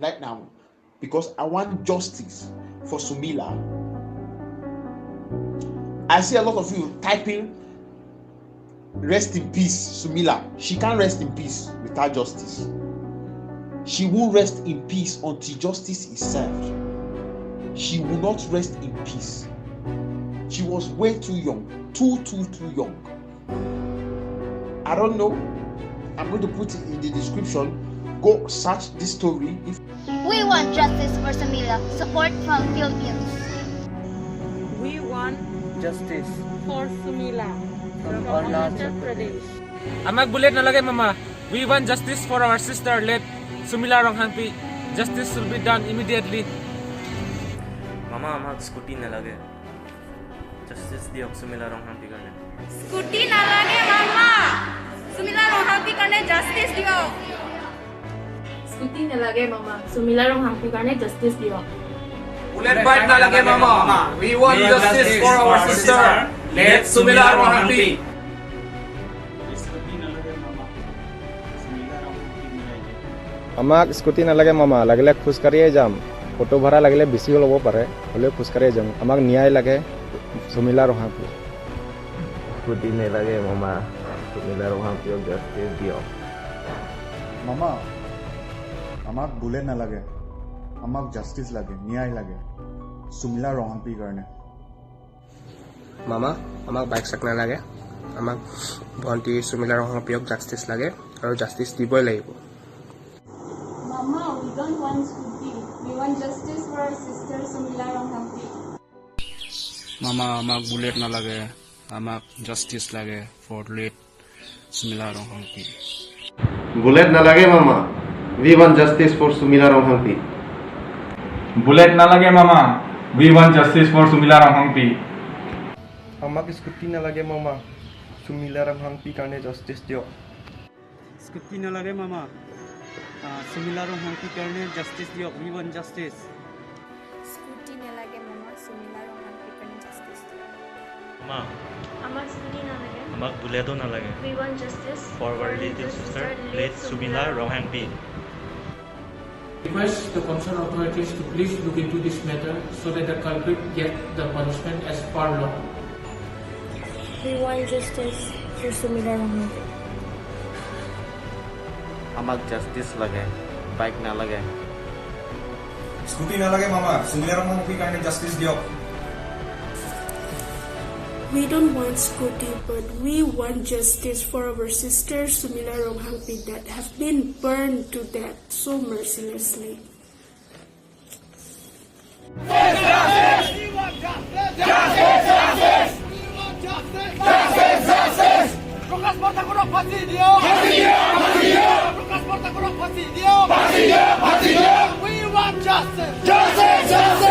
right now because I want justice for Sumila. I see a lot of you typing rest in peace Sumila. She can't rest in peace without justice. She won't rest in peace until justice is served. She will not rest in peace. She was way too young, too young. I don't know. I'm going to put it in the description. Go search this story. We want justice for Sumila. Support from Philippines. We want justice for Sumila from from Arunachal Arunachal Pradesh. Amag bullet na lagay mama. We want justice for our sister late Sumila Ronghangpi. Justice will be done immediately. Mama amag scooty na lage. Justice diyo Sumila Ronghangpi karne. Scooty na lage mama. Sumila Ronghangpi karne justice diyo. Scooty na lage mama. Sumila Ronghangpi karne justice diyo. Bullet bike na lage mama. We want justice for our sister. Let Sumila Ronghangpi. আমাক scooty নালাগে মামা লাগিলে খোজকাঢ়িয়ে যাম auto ভাড়া লাগিলে বেছি ল'ব পাৰে হ'লেও খোজকাঢ়িয়ে যাম আমাক ন্যায় লাগে সুমিলা ৰঙাপি Scooty nailage mama. Sumila Ronghangpi justice diyo. মামা আমাক বুলেট নালাগে আমাক জাষ্টিস লাগে ন্যায় লাগে সুমিলা ৰঙাপীৰ কাৰণে মামা আমাক বাইক চাক নালাগে আমাক ভণ্টি সুমিলা ৰঙাপীক জাষ্টিস লাগে আৰু জাষ্টিস দিবই লাগিব Mama, we don't want Scooty. We want justice for our sister Sumila Ronghangpi. Mama, amak bullet na lage. Amak justice lage for late Sumila Ronghangpi. Bullet na lage mama. We want justice for Sumila Ronghangpi. Bullet na lage mama. We want justice for Sumila Ronghangpi. আমাক scooty নালাগে মামা সুমিলা ৰঙাপি কাৰণে জাষ্টিস দিয়ক Scooty na lage mama. Sumila Ronghangpi karne justice diyo. We want justice. Scooty na lage mama. Sumila Ronghangpi karne justice diyo. Ma, Amak Scooty na lage. amag bulleto na lage. We want justice For our little sister late Sumila Ronghangpi. Request the concerned authorities to please look into this matter so that the culprit get the punishment as per law. We want justice for Sumila Ronghangpi. Amag justice lage. Bike na lage. Scooty na lage mama. Sumila Ronghangpi karne justice diyo. We don't want Scooty, but we want justice for our sister Sumila Ronghangpi that have been burned to death so mercilessly. We want justice.